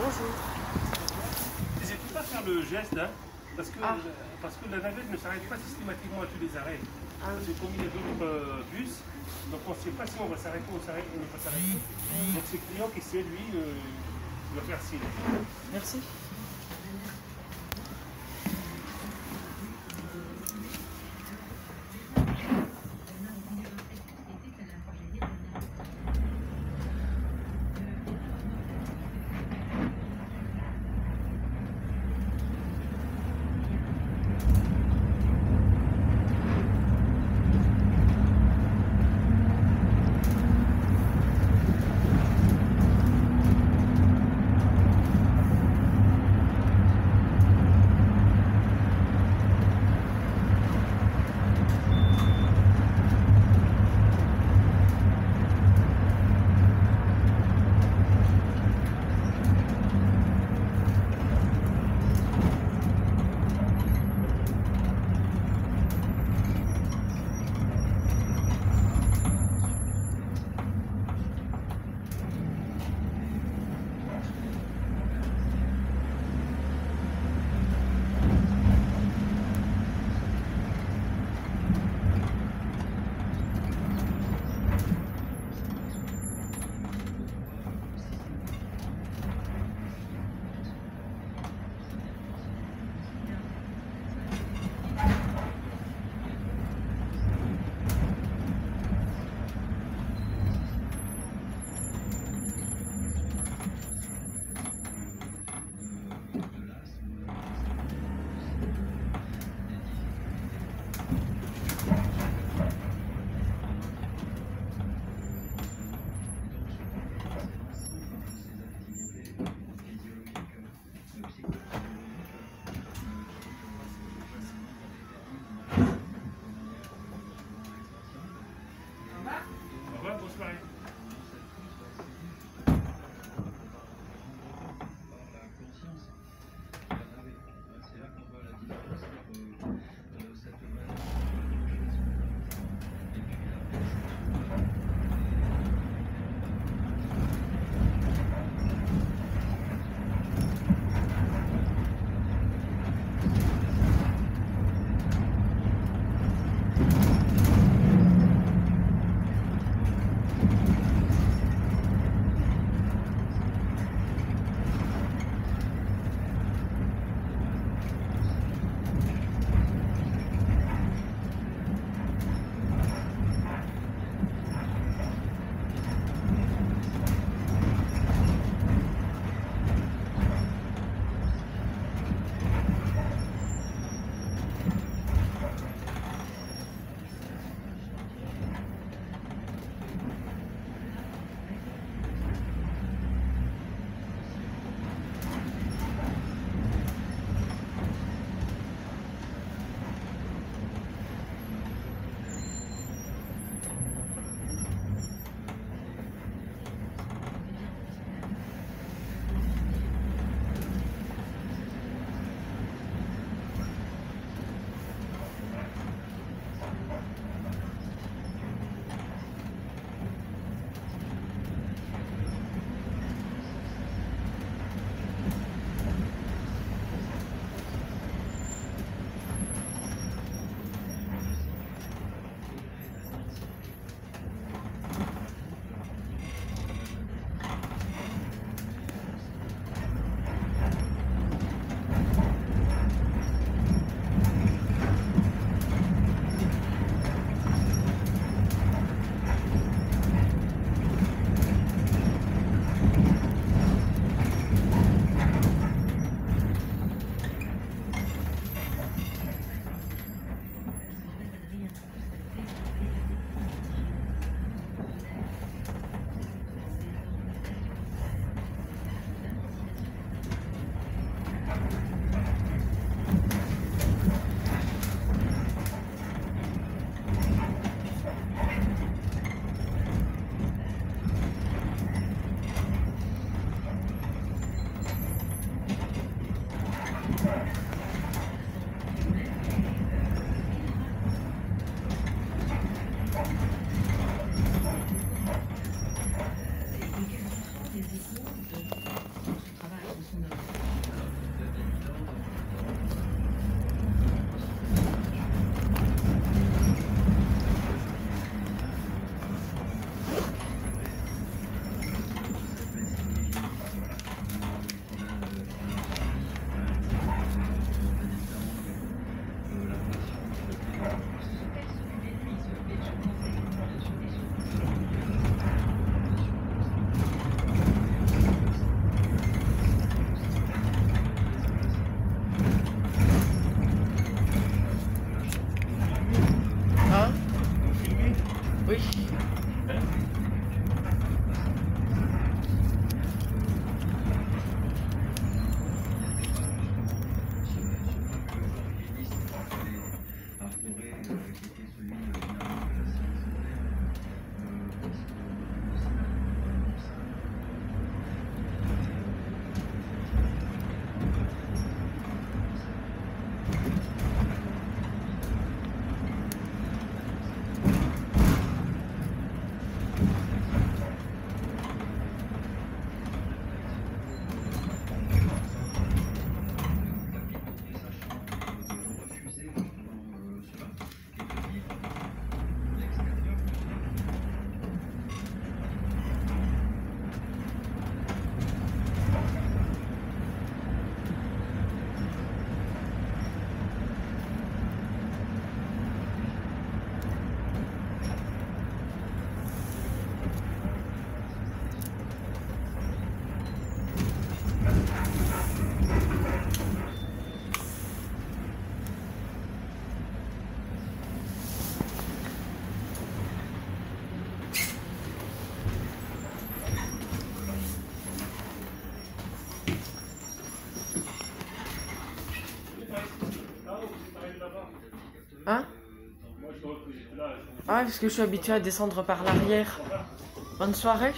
Bonjour. N'hésitez pas à faire le geste, hein, parce que la navette ne s'arrête pas systématiquement à tous les arrêts. Parce que comme il y a d'autres bus, donc on ne sait pas si on va s'arrêter ou on ne va pas s'arrêter. Donc c'est le client qui sait, lui, doit faire signe. Merci. Ouais, parce que je suis habituée à descendre par l'arrière. Bonne soirée.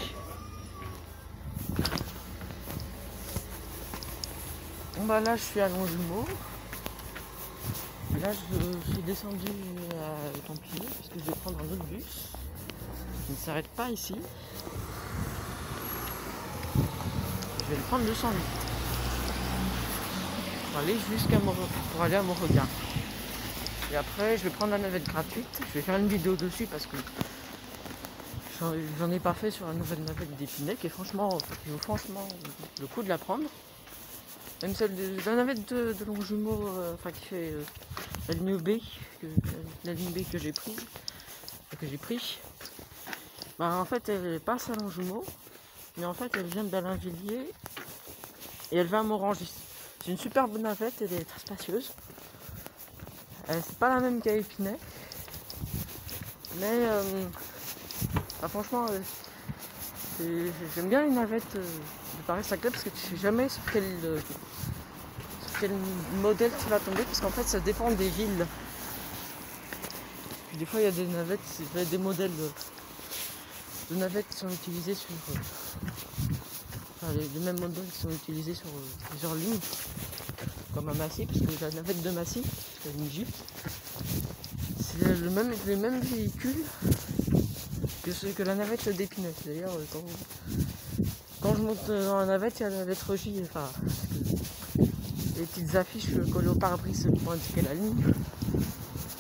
Bon bah là je suis à Longjumeau. Là je suis descendu à Campigny parce que je vais prendre un autre bus. Il ne s'arrête pas ici. Je vais le prendre 208. Pour aller pour aller à Beauregard. Et après je vais prendre la navette gratuite. Je vais faire une vidéo dessus parce que j'en ai pas fait sur la nouvelle navette d'Épinay qui franchement le coup de la prendre. Même celle de la navette de Longjumeau, qui fait la ligne B, que j'ai pris. Bah, en fait, elle passe à Longjumeau, mais en fait, elle vient d'Alainvilliers et elle va à Morangis. C'est une superbe navette, elle est très spacieuse. C'est pas la même qu'à Épinay, mais franchement, j'aime bien les navettes de Paris-Saclay parce que tu sais jamais sur quel modèle tu vas tomber, parce qu'en fait ça dépend des villes. Puis des fois il y a des navettes, il y a des modèles de navettes qui sont utilisés sur les mêmes modèles qui sont utilisés sur plusieurs lignes, comme à Massy, parce que la navette de Massy, la ligne J, c'est les mêmes véhicules que la navette d'Épinay. D'ailleurs quand je monte dans la navette, il y a la lettre J, les petites affiches collées au pare-brise pour indiquer la ligne.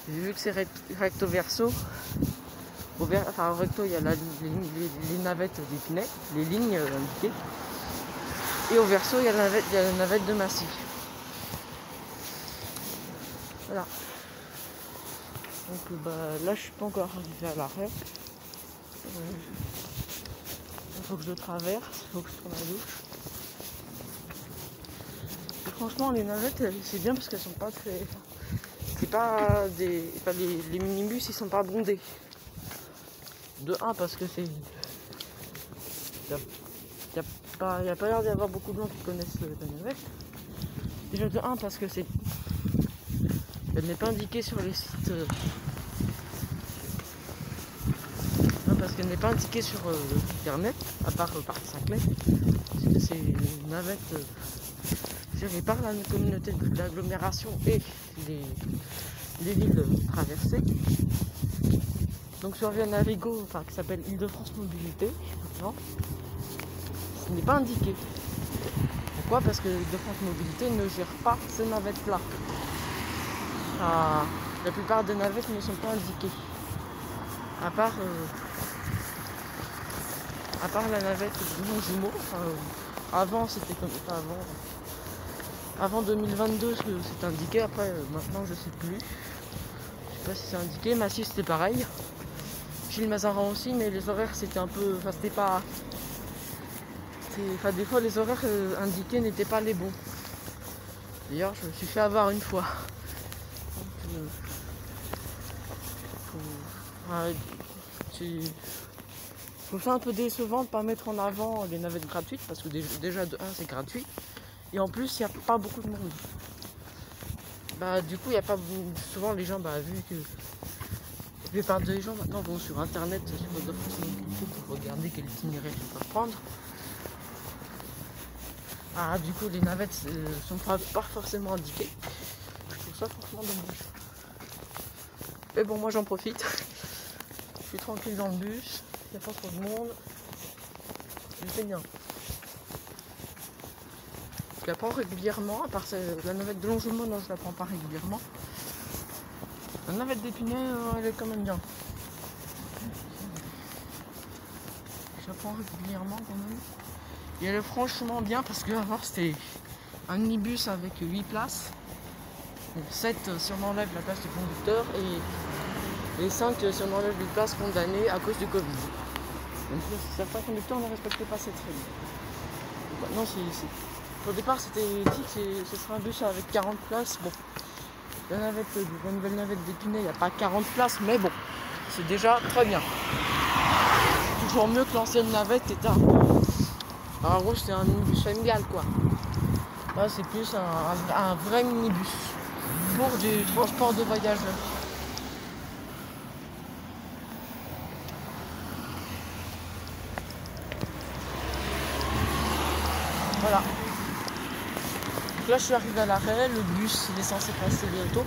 J'ai vu que c'est recto verso. Au recto, il y a les navettes d'Épinay, les lignes indiquées. Et au verso, il y a la navette de Massy. Voilà. Donc là, je suis pas encore arrivé à l'arrêt. Il faut que je traverse, il faut que je tourne à gauche. Et franchement, les navettes, c'est bien parce qu'elles sont pas très... C'est pas des... les minibus, ils sont pas bondés. De 1, parce que c'est... Il n'y a pas l'air d'y avoir beaucoup de gens qui connaissent la navette. Déjà de 1, parce que c'est... Elle n'est pas indiquée sur les sites... parce qu'elle n'est pas indiquée sur internet, à part Paris-Saclay. Parce que c'est une navette gérée par la communauté d'agglomération et les villes traversées. Donc sur Via Navigo, qui s'appelle Île-de-France Mobilité, maintenant, ce n'est pas indiqué. Pourquoi? Parce que Île-de-France Mobilité ne gère pas ces navettes-là. La plupart des navettes ne sont pas indiquées. À part la navette de Longjumeau, avant c'était comme ça, avant 2022 c'est indiqué, après maintenant je sais plus. Je sais pas si c'est indiqué, Massy c'était pareil. Gilles Mazarin aussi, mais les horaires c'était un peu. C'était pas. Des fois les horaires indiqués n'étaient pas les bons. D'ailleurs je me suis fait avoir une fois. Je trouve ça un peu décevant de ne pas mettre en avant les navettes gratuites parce que déjà de 1 c'est gratuit et en plus il n'y a pas beaucoup de monde. Du coup il n'y a pas souvent les gens vu que la plupart des gens maintenant vont sur internet sur Île-de-France Mobilité pour regarder quel itinéraire ils peuvent prendre. Du coup les navettes sont pas forcément indiquées. Je trouve ça franchement dommage. Mais bon, moi j'en profite. Je suis tranquille dans le bus. Il n'y a pas trop de monde. C'est bien. Je la prends régulièrement, à part la navette de Longjumeau, non je la prends pas régulièrement. La navette d'Épinay, elle est quand même bien. Je la prends régulièrement quand même. Et elle est franchement bien parce que avant c'était un minibus avec 8 places. Donc 7 si on enlève la place du conducteur et 5 si on enlève les places condamnées à cause du Covid. Donc certains conducteurs ne respectaient pas cette règle. Maintenant, au départ, c'était dit que ce serait un bus avec 40 places. Bon, la nouvelle navette d'Épinay, il n'y a pas 40 places, mais bon, c'est déjà très bien. C'est toujours mieux que l'ancienne navette qui était en gros, c'était un minibus familial, quoi. Là, c'est plus un vrai minibus pour du transport de voyageurs. Voilà. Donc là je suis arrivée à l'arrêt, le bus il est censé passer bientôt,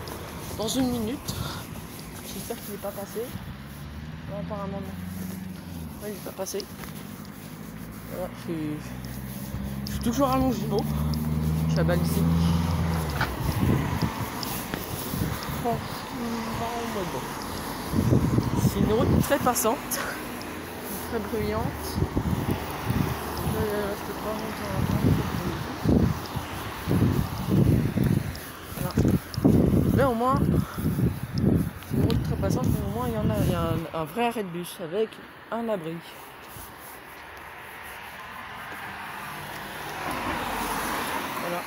dans 1 minute. J'espère qu'il n'est pas passé. Non, apparemment non. Ouais, il n'est pas passé. Voilà, je suis toujours à Longino. Je suis à Balizy. Bon. C'est une route très passante, très bruyante. Je peux pas monter en attente. Voilà. Mais au moins, c'est une route très passante, mais au moins il y a un vrai arrêt de bus avec un abri. Voilà.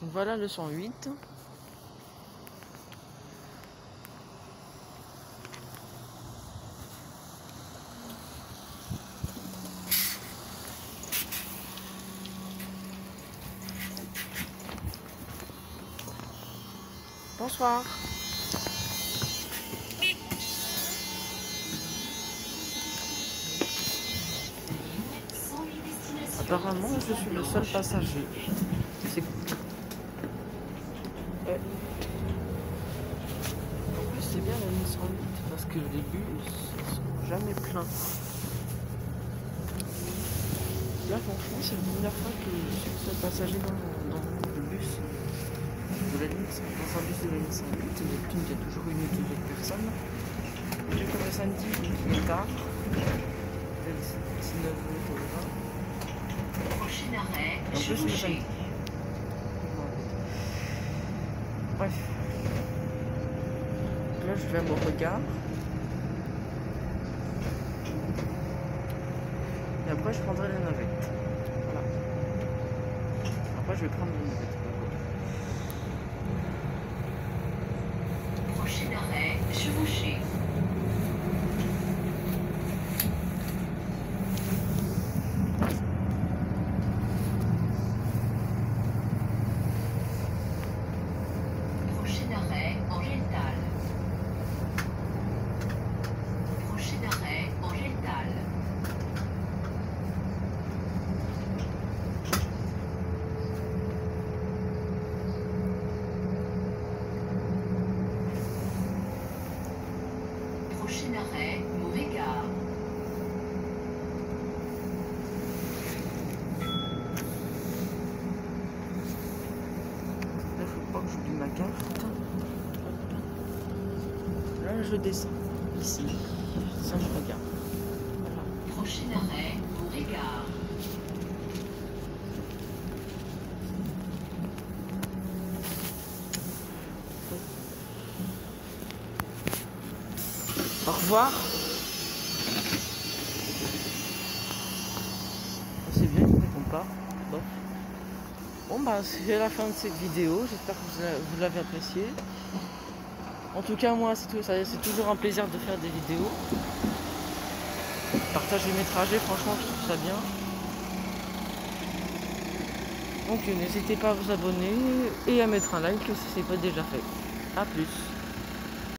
Donc voilà le 108. Bonsoir. Apparemment, je suis le seul passager. C'est... Ouais. En plus, c'est bien la ligne 108 parce que les bus sont jamais pleins. Là, franchement, c'est la première fois que je suis le seul passager dans le bus de la ligne 108. Dans un bus de la ligne 108, il y a toujours une ou deux personnes. Et comme le samedi, il est tard. C'est 19h20. Prochain arrêt, En plus, le Chevauché. samedi. Bref. Là, je vais à mon regard. Et après, je prendrai la navette. Voilà. Après, je vais prendre la navette. Prochain arrêt, Chevauché. Prochain arrêt, Angétal. Prochain arrêt, Angétal. Prochain arrêt, Mauvais-Gare. Là, faut pas que j'oublie ma carte. Là, je descends. Ici. Ça, je regarde. Voilà. Prochain arrêt, Mauvais-Gare. Au revoir. C'est bien, il ne répond pas. Bon. Bon, bah, c'est la fin de cette vidéo. J'espère que vous l'avez apprécié. En tout cas, moi, c'est toujours un plaisir de faire des vidéos. Partager mes trajets, franchement, je trouve ça bien. Donc, n'hésitez pas à vous abonner et à mettre un like si ce n'est pas déjà fait. A plus.